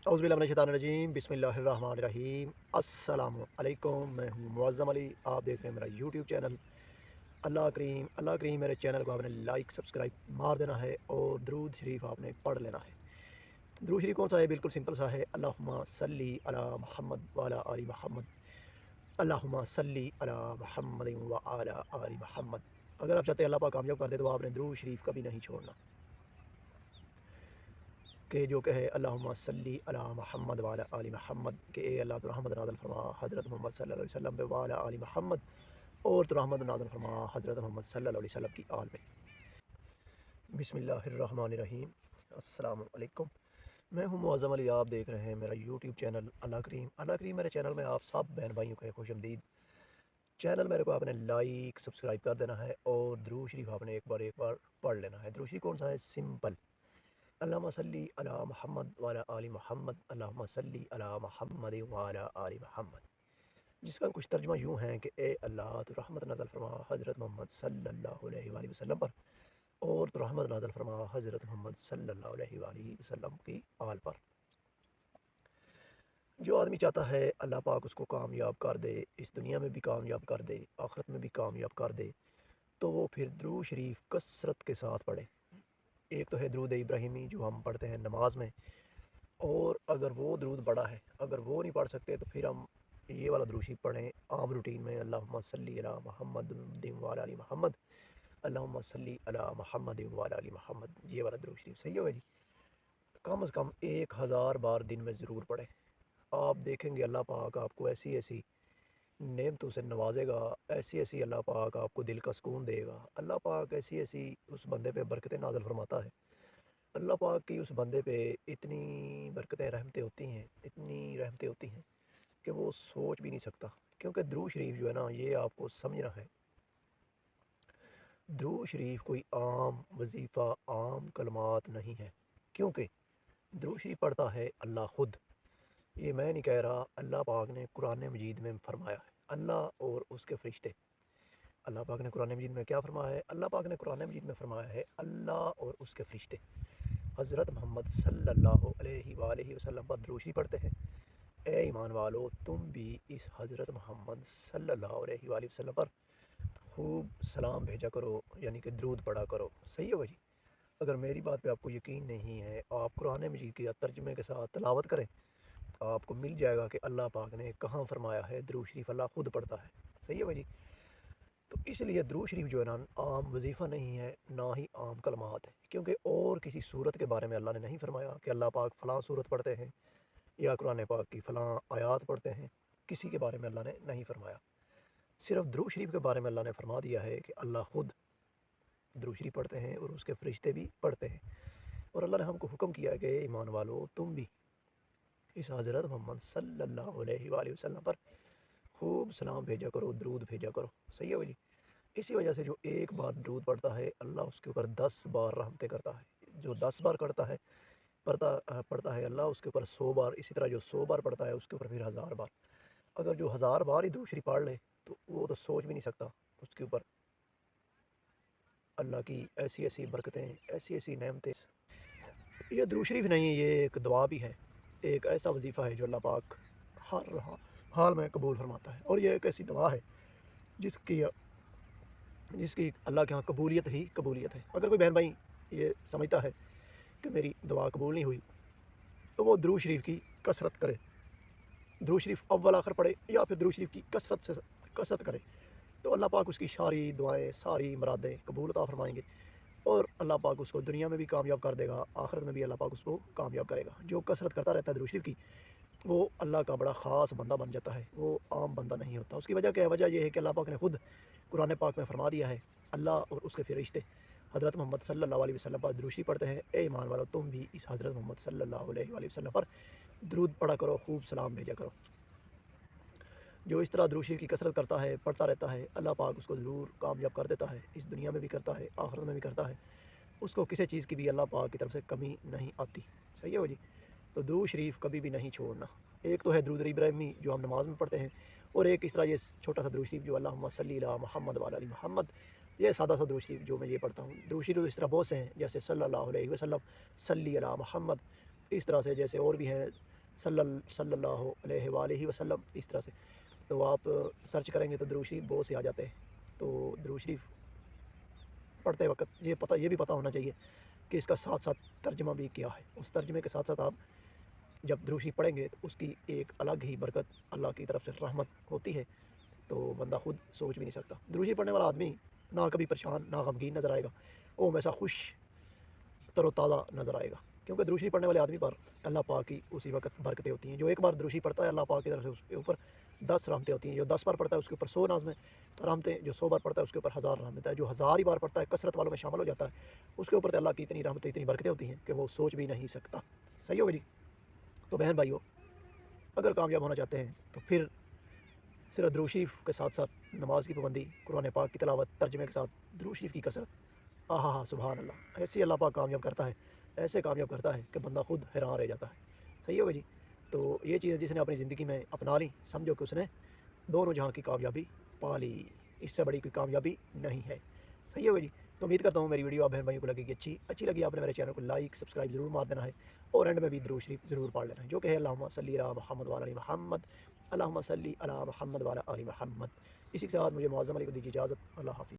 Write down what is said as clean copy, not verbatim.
औज़ुबिल्लाहि बिस्मिल्लाहिर्रहमानिर्रहीम। अस्सलामु अलैकुम। मैं हूँ मुअज़्ज़म अली। आप देख रहे हैं मेरा यूट्यूब चैनल। अल्लाह करीम मेरे चैनल को आपने लाइक सब्सक्राइब मार देना है और दरूद शरीफ आपने पढ़ लेना है। दरूद शरीफ कौन सा है? बिल्कुल सिंपल सा है, अल्लाहुम्मा सल्ली अला मुहम्मद व अला आलि मुहम्मद, अल्लाहुम्मा सल्ली अला मुहम्मदिन व अला आलि मुहम्मद। अगर आप चाहते हैं अल्लाह पाक कामयाब कर दे तो आपने दरूद शरीफ कभी नहीं छोड़ना, कि जो कहे अल्लाहुम्मा सल्ली अला मुहम्मद व अला आलि मुहम्मद, कि ए अल्लाह तो रहमत नाज़िल फरमा हज़रत मोहम्मद सल्लल्लाहु अलैहि वसल्लम पे व अला आलि मुहम्मद, और तो रहमत नाज़िल फरमा हज़रत मोहम्मद सल्लल्लाहु अलैहि वसल्लम की आल पे। बिस्मिल्लाहिर्रहमानिर्रहीम। अस्सलामु अलैकुम। मैं हूँ मुअज़्ज़म अली। आप देख रहे हैं मेरा यूट्यूब चैनल अल्लाह करीम मेरे चैनल में आप सब बहन भाइयों को खुशामदीद। चैनल मेरे को आपने लाइक सब्सक्राइब कर देना है और दरूद शरीफ आपने एक बार पढ़ लेना है। दरूद शरीफ कौन सा है? सिंपल, अल्लाहुम्मा सल्ली अला मुहम्मद व अला आलि मुहम्मद, अल्लाहुम्मा सल्ली अला मुहम्मद व अला आलि मुहम्मद, जिसका कुछ तर्जुमा यूँ है कि ए अल्लाह तो रहमत नाज़िल फरमा हज़रत मोहम्मद सल्लल्लाहु अलैहि वसल्लम पर, और तो रहमत नाज़िल फरमा हज़रत मोहम्मद सल्लल्लाहु अलैहि वसल्लम की आल पर। जो आदमी चाहता है अल्लाह पाक उसको कामयाब कर दे, इस दुनिया में भी कामयाब कर दे, आखिरत में भी कामयाब कर दे, तो वो फिर दरूद शरीफ कसरत के साथ पढ़े। एक तो है दरूद इब्राहिमी जो हम पढ़ते हैं नमाज में, और अगर वो दरूद बड़ा है, अगर वो नहीं पढ़ सकते तो फिर हम ये वाला दरूद शरीफ पढ़ें आम रूटीन में, अल्लाहुम्मा सल्ली अला मुहम्मदिन व अला आलि मुहम्मद, अल्लाहुम्मा सल्ली अला मुहम्मदिन व अला आलि मुहम्मद। ये वाला दरूद शरीफ सही होगा जी। कम से कम 1000 बार दिन में ज़रूर पढ़ें। आप देखेंगे अल्लाह पाक आपको ऐसी ऐसी नेमतों से नवाजेगा, ऐसी ऐसी अल्लाह पाक आपको दिल का सुकून देगा। अल्लाह पाक ऐसी ऐसी उस बंदे पे बरकतें नाज़िल फरमाता है। अल्लाह पाक की उस बंदे पे इतनी बरकतें रहमतें होती हैं, इतनी रहमतें होती हैं कि वो सोच भी नहीं सकता। क्योंकि दरूद शरीफ जो है ना, ये आपको समझना है, दरूद शरीफ कोई आम वजीफ़ा, आम कलमात नहीं है। क्योंकि दरूद शरीफ पढ़ता है अल्लाह खुद। ये मैं नहीं कह रहा, अल्लाह पाक ने कुरान मजीद में फरमाया है। अल्लाह और उसके फरिश्ते, अल्लाह पाक ने कुरान मजीद में क्या फरमाया है? अल्लाह पाक ने कुरान मजीद में फरमाया है अल्लाह और उसके फरिश्ते हज़रत मोहम्मद सल्लल्लाहु अलैहि वसल्लम पर दरूद शरीफ पढ़ते हैं। ए ईमान वालो, तुम भी इस हज़रत मोहम्मद सल्लल्लाहु अलैहि वसल्लम पर खूब सलाम भेजा करो, यानी कि दरूद पढ़ा करो। सही है भाई। अगर मेरी बात पे आपको यकीन नहीं है, आप कुरान मजीद के तर्जमे के साथ तलावत करें, तो आपको मिल जाएगा कि अल्लाह पाक ने कहाँ फरमाया है दरूद शरीफ अल्लाह खुद पढ़ता है। सही है भाई। तो इसलिए दरूद शरीफ जो है ना, आम वजीफ़ा नहीं है, ना ही आम कलमात है। क्योंकि और किसी सूरत के बारे में अल्लाह ने नहीं फरमाया कि अल्लाह पाक फ़लाँ सूरत पढ़ते हैं या कुरान पाक की फ़लाँ आयात पढ़ते हैं। किसी के बारे में अल्लाह ने नहीं फरमाया। सिर्फ दरूद शरीफ के बारे में अल्लाह ने फरमा दिया है कि अल्लाह खुद दरूद शरीफ पढ़ते हैं और उसके फरिश्ते भी पढ़ते हैं। और अल्लाह ने हमको हुक्म किया है कि ईमान वालो, तुम भी इस हज़रत मोहम्मद सल्लल्लाहु अलैहि वसल्लम पर खूब सलाम भेजा करो, दरूद भेजा करो। सही है भाई। इसी वजह से जो एक बार दरूद पढ़ता है, अल्लाह उसके ऊपर 10 बार रहमतें करता है। जो 10 बार करता है पढ़ता है, अल्लाह उसके ऊपर 100 बार। इसी तरह जो 100 बार पढ़ता है उसके ऊपर फिर 1000 बार। अगर जो 1000 बार ही दरूद शरीफ पढ़ ले तो वो तो सोच भी नहीं सकता उसके ऊपर अल्लाह की ऐसी ऐसी बरकतें, ऐसी ऐसी नेमतें। ये दरूद शरीफ नहीं, ये एक दुआ भी है, एक ऐसा वजीफ़ा है जो अल्लाह पाक हर हाल में कबूल फरमाता है। और ये एक ऐसी दुआ है जिसकी जिसकी अल्लाह के यहाँ कबूलियत ही कबूलियत है। अगर कोई बहन भाई ये समझता है कि मेरी दुआ कबूल नहीं हुई, तो वो दरूद शरीफ की कसरत करे, दरूद शरीफ अव्वल आखिर पढ़े, या फिर दरूद शरीफ की कसरत करे, तो अल्लाह पाक उसकी सारी दुआएं, सारी मुरादें कबूल अता फरमाएंगे। और अल्लाह पाक उसको दुनिया में भी कामयाब कर देगा, आखिरत में भी अल्लाह पाक उसको कामयाब करेगा। जो कसरत करता रहता है दरूद शरीफ की, वो अल्लाह का बड़ा ख़ास बंदा बन जाता है, वो आम बंदा नहीं होता। उसकी वजह क्या है? वजह यह है कि अल्लाह पाक ने खुद कुरान पाक में फरमा दिया है, अल्लाह और उसके फरिश्ते हज़रत मोहम्मद सल्लल्लाहु अलैहि वसल्लम पर दरूद शरीफ पढ़ते हैं। ए ईमान वालो, तुम भी इस हज़रत मोहम्मद सल्लल्लाहु अलैहि वसल्लम पर दरूद पढ़ा करो, खूब सलाम भेजा करो। जो इस तरह दरूद शरीफ की कसरत करता है, पढ़ता रहता है, अल्लाह पाक उसको ज़रूर कामयाब कर देता है। इस दुनिया में भी करता है, आखिरत में भी करता है। उसको किसी चीज़ की भी अल्लाह पाक की तरफ से कमी नहीं आती। सही है भाई। तो दरूद शरीफ कभी भी नहीं छोड़ना। एक तो है दरूद इब्राहिमी जो हम नमाज में पढ़ते हैं, और एक इस तरह ये छोटा सा दरूद शरीफ जो अल्लाहुम्मा सल्ली अला मुहम्मद व अला आलि मुहम्मद, ये सादा सा दरूद शरीफ जो मैं ये पढ़ता हूँ। दरूद शरीफ तो इस तरह बहुत से हैं, जैसे सल्लल्लाहु अलैहि वसल्लम, सल्ली अला मुहम्मद, इस तरह से जैसे और भी हैं, صلی اللہ علیہ وآلہ وسلم، اس طرح سے تو آپ سرچ کریں گے تو درود شریف بہت سے آ جاتے ہیں۔ تو درود شریف پڑھتے وقت یہ بھی پتہ ہونا چاہیے کہ اس کا ساتھ ساتھ ترجمہ بھی کیا ہے۔ اس ترجمے کے ساتھ ساتھ آپ جب درود شریف پڑھیں گے تو اس کی ایک الگ ہی برکت اللہ کی طرف سے رحمت ہوتی ہے، تو بندہ خود سوچ بھی نہیں سکتا۔ درود شریف پڑھنے والا آدمی نہ کبھی پریشان نہ غمگین نظر آئے گا، وہ ہمیشہ خوش تر و تازہ نظر آئے گا، کیونکہ درود شریف پڑھنے والے آدمی پر اللہ پاک کی اسی وقت برکتیں ہوتی ہیں۔ جو ایک بار درود شریف پڑھتا ہے اللہ پاک کی طرف سے اس کے اوپر 10 رحمتیں ہوتی ہیں، جو 10 بار پڑھتا ہے اس کے اوپر 100 نازمیں رحمتیں، جو 100 بار پڑھتا ہے اس کے اوپر 1000 رحمتیں، جو 1000 ہی بار پڑھتا ہے کثرت والوں میں شامل ہو جاتا ہے، اس کے اوپر تو اللہ کی اتنی رحمتیں اتنی برکتیں ہوتی ہیں کہ وہ سوچ بھی نہیں سکتا۔ صحیح ہوگا جی؟ تو بہن بھائیو، اگر کامیاب ہونا چاہتے ہیں تو پھر صرف درود شریف کے ساتھ ساتھ نماز کی پابندی، قرآن پاک کی تلاوت، ترجمے کے ساتھ درود شریف کی کثرت، ہاں سبحان اللہ، ایسے اللہ پاک کامیاب کرتا ہے، ایسے کامیاب کرتا ہے کہ بندہ خود حیران رہ جاتا ہے۔ صحیح ہوگا جی؟ تو یہ چیز جس نے اپنی زندگی میں اپنا لی، سمجھو کہ اس نے دونوں جہاں کی کامیابی پا لی، اس سے بڑی کوئی کامیابی نہیں ہے۔ صحیح ہوگا جی؟ تو امید کرتا ہوں میری ویڈیو آپ بہن بھائیوں کو لگے گی اچھی لگی آپ نے میرے چینل کو لائک سبسکرائب ضرور مار دینا ہے، اور اینڈ میں بھی درود شریف ضرور پڑھ لینا ہے، جو کہ ہے اللہم صلی علی محمد وعلی محمد، اللہم صلی علی محمد وعلی آل محمد۔ اسی کے ساتھ مجھے معظم علی کو دیجیے اجازت، اللہ حافظ۔